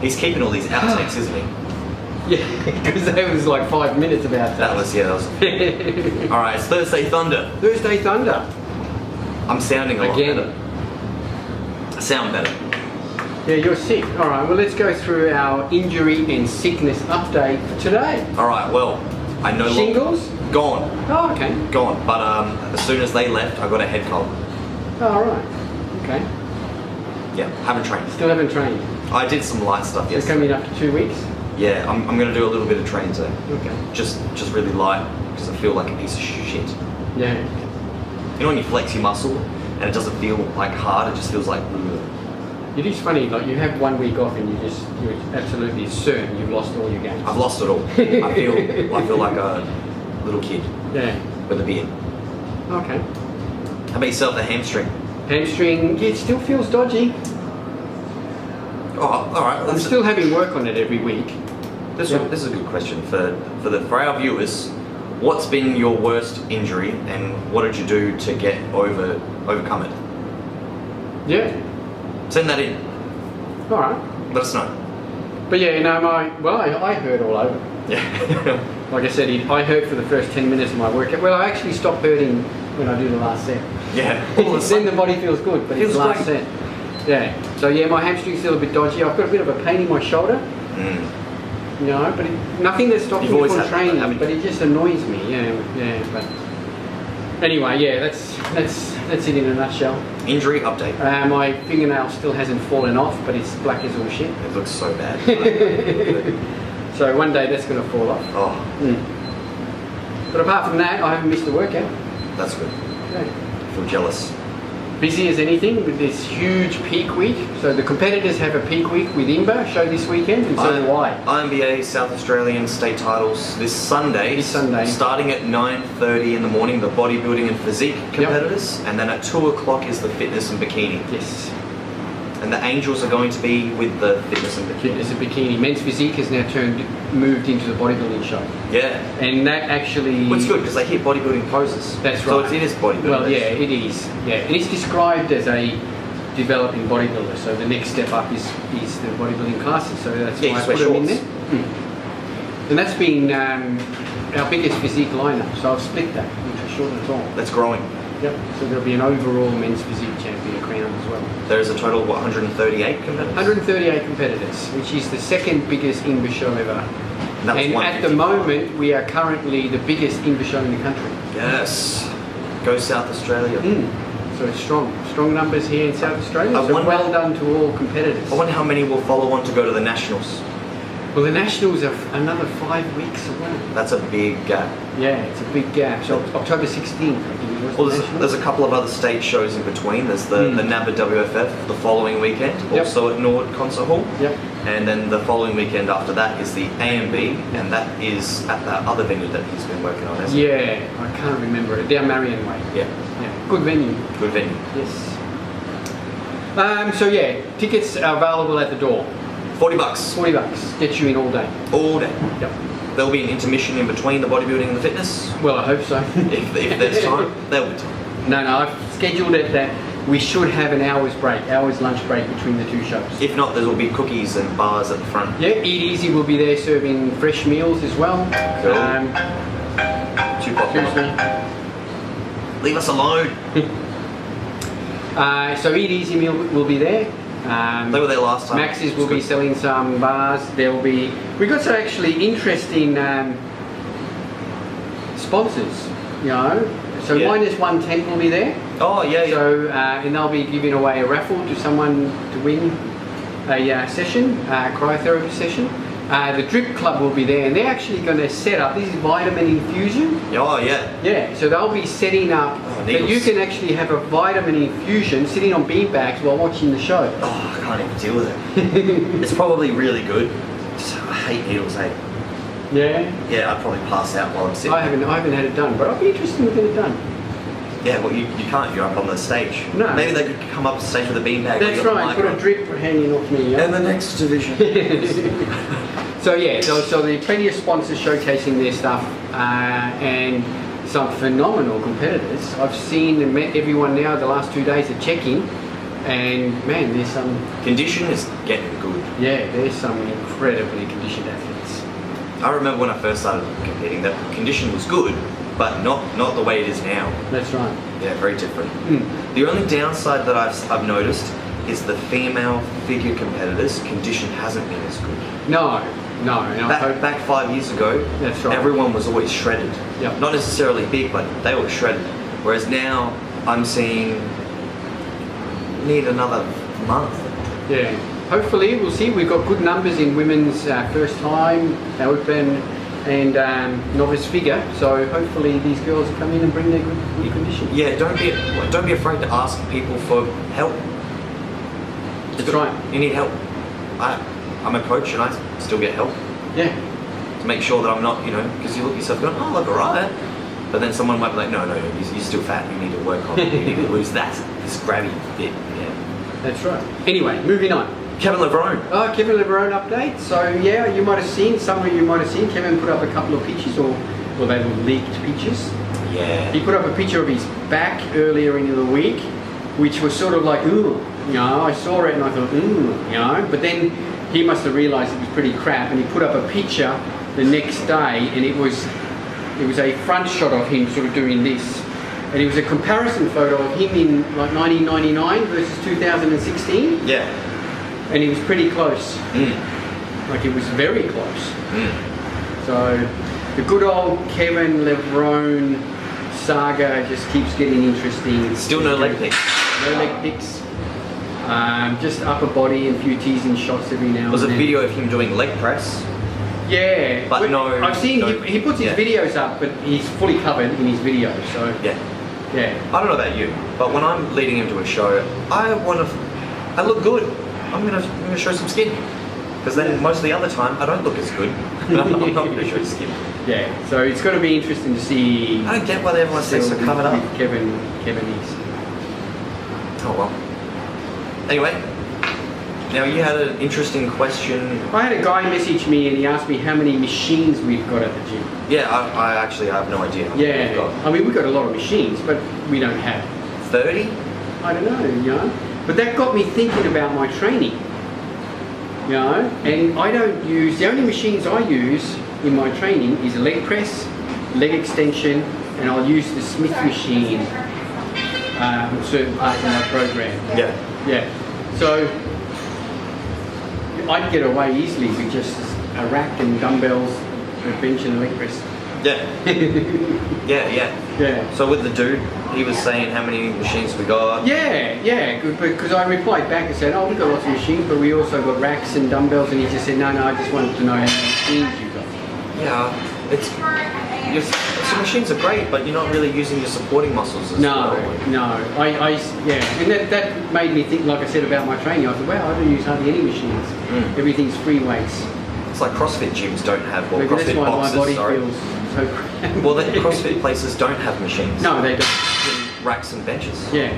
He's keeping all these outtakes, isn't he? Yeah, because that was like 5 minutes about that. That was. Alright, it's Thursday Thunder. Thursday Thunder. I'm sounding a lot Again. better. I sound better. Yeah, you're sick. Alright, well let's go through our injury and sickness update for today. Alright, well, I no longer... Shingles? Gone. Oh, okay. Gone. But as soon as they left, I got a head cold. Oh, alright. Okay. Yeah, haven't trained. Still haven't trained. I did some light stuff It's yesterday. coming up to 2 weeks? Yeah, I'm going to do a little bit of training today. Okay. Just really light, because I feel like a piece of shit. Yeah. You know when you flex your muscle, and it doesn't feel like hard, it just feels like... It is funny, like you have 1 week off and you're absolutely certain you've lost all your gains. I've lost it all. I feel like a little kid. Yeah. With a beard. Okay. How about yourself, the hamstring? Hamstring, yeah, it still feels dodgy. Oh, alright. I'm still having work on it every week. This is a good question for our viewers. What's been your worst injury, and what did you do to get overcome it? Yeah. Send that in. All right. Let us know. But yeah, no, I hurt all over. Yeah. Like I said, I hurt for the first 10 minutes of my workout. Well, I actually stop hurting when I do the last set. Yeah. Then the body feels good, but it's the last great. set. Yeah. So yeah, my hamstring's still a bit dodgy. I've got a bit of a pain in my shoulder. You know, but nothing that stops me from training. But it just annoys me. Yeah. But anyway, yeah, that's it in a nutshell. Injury update. My fingernail still hasn't fallen off, but it's black as all shit. It looks so bad. So one day that's going to fall off. Oh. But apart from that, I haven't missed a workout. That's good. Okay. I feel jealous. Busy as anything with this huge peak week. So the competitors have a peak week with INBA show this weekend, and so do I. INBA South Australian State Titles this Sunday. Starting at 9:30 in the morning, the bodybuilding and physique competitors, and then at 2 o'clock is the fitness and bikini. Yes. And the Angels are going to be with the fitness and bikini. Fitness and bikini. Men's physique has now moved into the bodybuilding show. Yeah. And that actually... Well, it's good because they hit bodybuilding poses. That's right. So it is bodybuilding. Well, yeah, it is. Yeah, and it's described as a developing bodybuilder. So the next step up is the bodybuilding classes. So that's why I put them in there. And that's been our biggest physique lineup. So I've split that into short and tall. That's growing. Yep. So there'll be an overall men's physique champion crown as well. There is a total of 138 competitors? 138 competitors, which is the second biggest INBA show ever. And at the moment, we are currently the biggest INBA show in the country. Yes. Go South Australia. So it's strong numbers here in South Australia. So well done to all competitors. I wonder how many will follow on to go to the Nationals. Well, the Nationals are another 5 weeks away. That's a big gap. Yeah, it's a big gap. So October 16th, I think it was. Well, there's a couple of other state shows in between. There's the NABA WFF the following weekend, also at Nord Concert Hall. Yep. And then the following weekend after that is the AMB, and that is at that other venue that he's been working on, hasn't he? Yeah, I can't remember it. Down Marion Way. Yeah. Good venue. Good venue. Yes. So yeah, tickets are available at the door. $40. $40 gets you in all day. All day. Yep. There'll be an intermission in between the bodybuilding and the fitness. Well, I hope so. if there's time, there'll be time. No, I've scheduled it that we should have an hour's lunch break between the two shows. If not, there'll be cookies and bars at the front. Yeah, Eat Easy will be there serving fresh meals as well. Cool. Too popular. Leave us alone. So Eat Easy meal will be there. They were there last time. Max's will be selling some bars. We got some actually interesting sponsors, you know. So Minus 110 will be there. Oh yeah. So and they'll be giving away a raffle to someone to win a session, cryotherapy session. The Drip Club will be there, and they're actually going to set up. This is vitamin infusion. Oh yeah. Yeah. So they'll be setting up that you can actually have a vitamin infusion sitting on beanbags while watching the show. Oh, I can't even deal with it. It's probably really good. I hate needles, eh? Yeah. Yeah, I'd probably pass out while I'm sitting. I haven't had it done, but I'd be interested in getting it done. Yeah, well, you can't. You're up on the stage. No. Maybe they could come up the stage with a beanbag. That's right. Put a drip hanging off me. And the next division. So yeah, so there are plenty of sponsors showcasing their stuff, and some phenomenal competitors. I've seen and met everyone now the last 2 days at check-in, And man, there's some Condition is getting good. there's some incredibly conditioned athletes. I remember when I first started competing, that condition was good, but not the way it is now. That's right. Yeah, very different. The only downside that I've noticed is the female figure competitors' condition hasn't been as good. No. And I hope Back 5 years ago, That's right. everyone was always shredded. Yep. Not necessarily big, but they were shredded. Whereas now, I'm seeing need another month. Yeah. Hopefully, we'll see. We've got good numbers in women's first time, open, and novice figure. So hopefully, these girls come in and bring their good condition. Yeah, don't be afraid to ask people for help. That's right. You need help. I'm a coach and I still get help Yeah. to make sure that I'm not, because you look at yourself going, oh, look alright. But then someone might be like, no, you're still fat. You need to work on it. You need to lose this grabby bit. Yeah. That's right. Anyway, moving on. Kevin Levrone. Oh, Kevin Levrone update. So yeah, you might have seen, some of you might have seen, Kevin put up a couple of pictures, or they were leaked pictures. Yeah. He put up a picture of his back earlier in the week, which was sort of like, ooh, I saw it and I thought, ooh, but then he must have realised it was pretty crap, and he put up a picture the next day, and it was a front shot of him sort of doing this, and it was a comparison photo of him in like 1999 versus 2016. Yeah. And he was pretty close. Like it was very close. So the good old Kevin Levrone saga just keeps getting interesting. Still no leg picks. No leg picks. Just upper body and a few teasing shots every now and then. There's a video of him doing leg press. Yeah. But no. I've seen he puts his videos up, but he's fully covered in his videos. So Yeah. yeah. I don't know about you, but when I'm leading him to a show, I look good. I'm gonna show some skin, because then most of the other time I don't look as good. I'm not gonna show skin. Yeah. So it's going to be interesting to see. I don't get why everyone says so covered up. Kevin is. Oh well. Anyway, now you had an interesting question. I had a guy message me and he asked me how many machines we've got at the gym. Yeah, I actually have no idea. Yeah, I mean we've got a lot of machines, but we don't have 30? I don't know, But that got me thinking about my training, And I don't use, the only machines I use in my training is a leg press, leg extension, and I'll use the Smith machine in certain parts of my program. Yeah. Yeah. So I'd get away easily with just a rack and dumbbells, a bench and a leg press. Yeah. Yeah. So with the dude, he was saying how many machines we got. Yeah, good, because I replied back and said, oh, we've got lots of machines, but we also got racks and dumbbells, and he just said, no, I just wanted to know how many machines you got. Yeah, some machines are great, but you're not really using your supporting muscles as well. And that made me think, like I said, about my training. I thought, wow, I don't use hardly any machines. Everything's free weights. It's like CrossFit gyms don't have, Maybe CrossFit that's why boxes, my body sorry. feels so crap. Well, the CrossFit places don't have machines. No, they don't. Racks and benches. Yeah.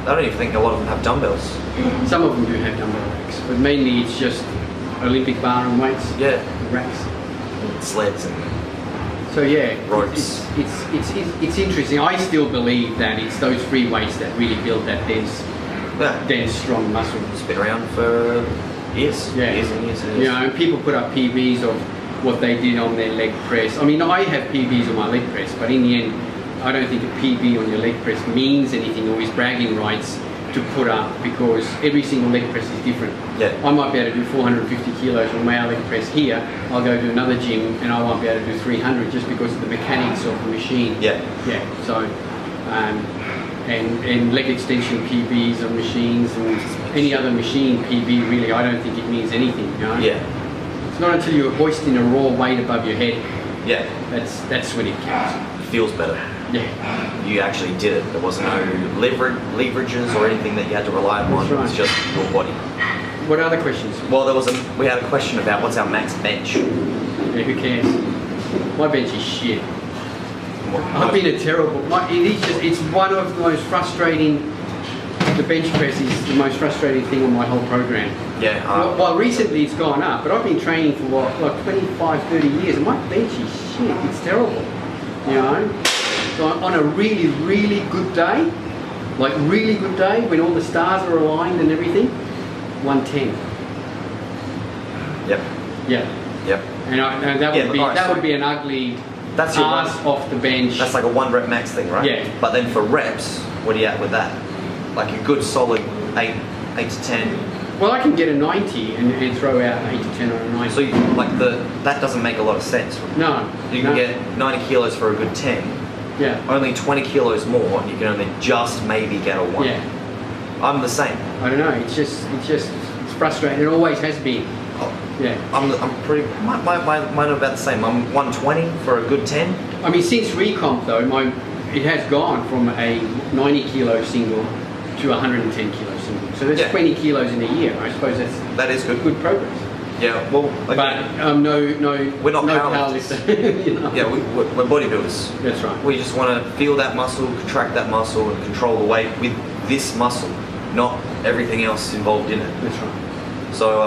I don't even think a lot of them have dumbbells. Some of them do have dumbbell racks, but mainly it's just Olympic bar and weights. Yeah. Racks. Sleds and So yeah, ropes. It's interesting. I still believe that it's those free weights that really build that dense, strong muscle. It's been around for years. Yeah. Years and years and years. And people put up PBs of what they did on their leg press. I mean, I have PBs on my leg press, but in the end, I don't think a PB on your leg press means anything or is bragging rights to put up, because every single leg press is different. Yeah. I might be able to do 450 kilos on my leg press here. I'll go to another gym and I won't be able to do 300 just because of the mechanics of the machine. Yeah. Yeah. So, and leg extension PBs on machines and any other machine PB, really, I don't think it means anything. Yeah. It's not until you're hoisting a raw weight above your head. Yeah. That's when it counts. It feels better. Yeah. You actually did it. There was no leverages or anything that you had to rely on. That's right. It was just your body. What other questions? Well, we had a question about what's our max bench. Yeah, who cares? My bench is shit. I've been a terrible. It's one of the most frustrating. The bench press is the most frustrating thing on my whole program. Yeah. Well, recently it's gone up, but I've been training for like 25, 30 years, and my bench is shit. It's terrible. So on a really, really good day, Like really good day when all the stars are aligned and everything, 110. Yep. Yeah. Yep. And that would be an ugly That's your ass off the bench. That's like a 1 rep max thing, right? Yeah. But then for reps, what are you at with that? Like a good solid 8 to 10. Well, I can get a 90 and throw out an 8 to 10 on a 90. So you, like that doesn't make a lot of sense. No. You can get 90 kilos for a good 10. Yeah. Only 20 kilos more, and you can only just maybe get a 1. Yeah. I'm the same. I don't know. It's frustrating. It always has been. Oh, Yeah. I'm pretty. Mine are about the same. I'm 120 for a good 10. I mean, since recomp though, it has gone from a 90 kilo single to 110 kilo single. So that's 20 kilos in a year. I suppose That is good. good progress. Yeah. Well, But no, we're not no powerlifters. powerlifter. You know? Yeah, we're bodybuilders. That's right. We just want to feel that muscle, contract that muscle, and control the weight with this muscle, not everything else involved in it. That's right. So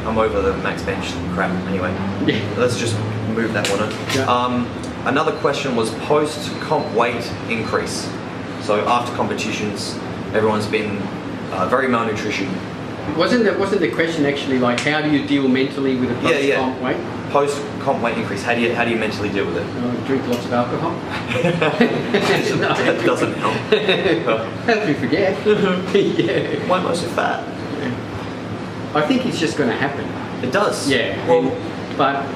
I'm over the max bench crap anyway. Yeah. Let's just move that one on. Yeah. Another question was post-comp weight increase. So after competitions, everyone's been very malnutrition. Wasn't the question actually like how do you deal mentally with a post-comp weight? Post-comp weight increase, how do you mentally deal with it? Drink lots of alcohol. That doesn't help. Helps you forget. Yeah. Why am I so fat? I think it's just going to happen. It does. Yeah. Well, but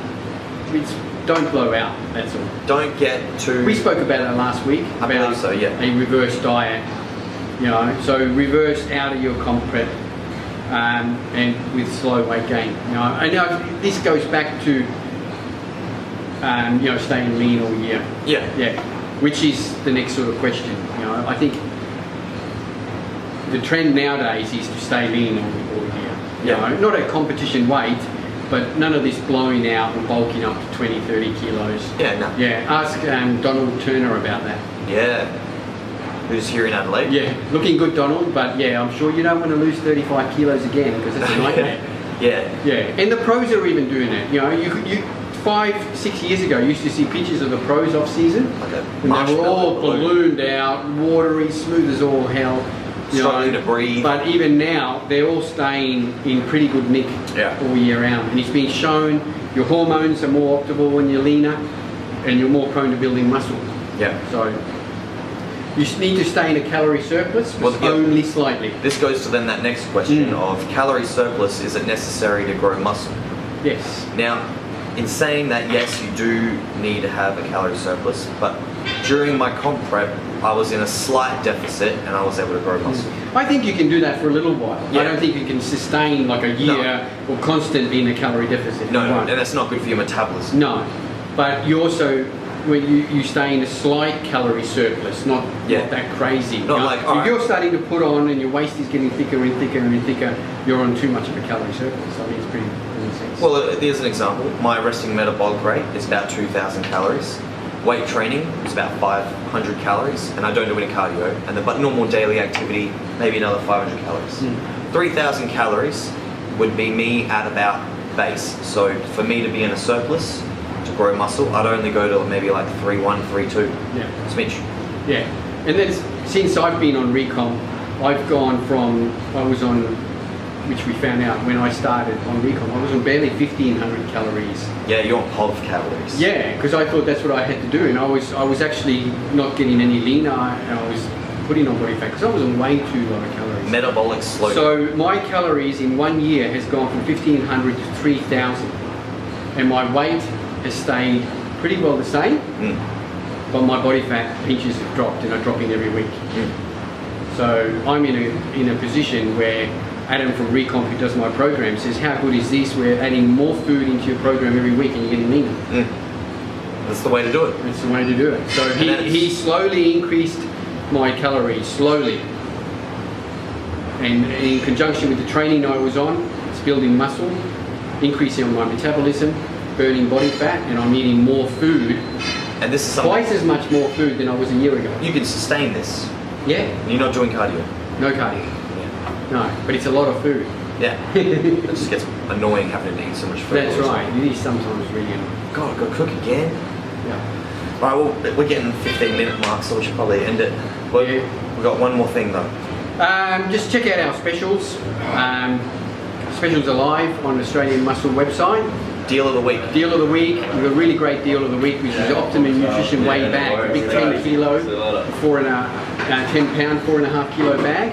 don't blow out. That's all. don't get too. We spoke about it last week. I believe so. Yeah. A reverse diet. You know, so reverse out of your comp prep. And with slow weight gain, you know, I know this goes back to, staying lean all year. Yeah. Which is the next sort of question. You know, I think the trend nowadays is to stay lean all year. You know, not at competition weight, but none of this blowing out and bulking up to 20, 30 kilos. Yeah. No. Yeah. Ask Donald Turner about that. Yeah. Who's here in Adelaide? Yeah, looking good, Donald, but yeah, I'm sure you don't want to lose 35 kilos again because that's a nightmare. Yeah. And the pros are even doing it. You know, you 5-6 years ago, you used to see pictures of the pros off season, Like a and they were all ballooned out, watery, smooth as all hell. Struggling to breathe. But even now, they're all staying in pretty good nick all year round. And it's been shown your hormones are more optimal when you're leaner, and you're more prone to building muscle. Yeah. So you need to stay in a calorie surplus, but only slightly. This goes to then that next question of calorie surplus, is it necessary to grow muscle? Yes. Now, in saying that, yes, you do need to have a calorie surplus, but during my comp prep, I was in a slight deficit and I was able to grow muscle. I think you can do that for a little while. Yeah. I don't think you can sustain like a year or constant in a calorie deficit. No, and that's not good for your metabolism. No, but you also, when you stay in a slight calorie surplus, not that crazy. Not like, if you're starting to put on and your waist is getting thicker and thicker and thicker, you're on too much of a calorie surplus. I think it's pretty common sense. Well, here's an example. My resting metabolic rate is about 2,000 calories. Weight training is about 500 calories, and I don't do any cardio. But normal daily activity, maybe another 500 calories. 3,000 calories would be me at about base. So for me to be in a surplus, to grow muscle, I'd only go to maybe like 3.1, 3.2. Yeah. Smidge. Yeah. And then since I've been on recomp, I've gone from, I was on, which we found out when I started on recomp, I was on barely 1,500 calories. Yeah, you're on POV calories. Yeah, because I thought that's what I had to do, and I was actually not getting any leaner, and I was putting on body fat because I was on way too low calories. Metabolic slow. So my calories in 1 year has gone from 1,500 to 3,000, and my weight has stayed pretty well the same, but my body fat inches have dropped, and are dropping every week. So I'm in a position where Adam from Recomp, who does my program, says, how good is this? We're adding more food into your program every week and you're getting leaner. That's the way to do it. That's the way to do it. So he slowly increased my calories, slowly. And in conjunction with the training I was on, it's building muscle, increasing on my metabolism, burning body fat, and I'm eating more food. And this is something twice as much more food than I was a year ago. you can sustain this. Yeah. You're not doing cardio. No cardio. No, but it's a lot of food. Yeah. It just gets annoying having to eat so much food. That's right. It is sometimes really annoying. God, I've got to cook again. Yeah. Alright, well, we're getting 15-minute mark, so we should probably end it. Well, Yeah. we've got one more thing though. Just check out our specials. Specials are live on the Australian Muscle website. Deal of the week. Deal of the week. We've got a really great deal of the week, which is the Optimum Nutrition Weigh Bag. A big 10 kilo, 10 pound, 4.5 kilo bag.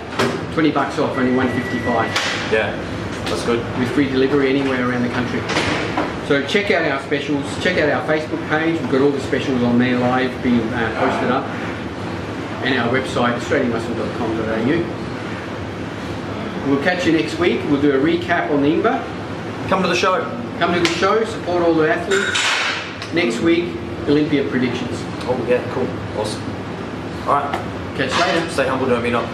$20 off, only $155. Yeah, that's good. With free delivery anywhere around the country. So check out our specials. Check out our Facebook page. We've got all the specials on there live being posted up. And our website, australianmuscle.com.au. We'll catch you next week. We'll do a recap on the INBA. Come to the show. Come to the show, support all the athletes. Next week, Olympia predictions. Oh yeah, cool. Awesome. Alright. Catch you later. Stay humble, don't be not.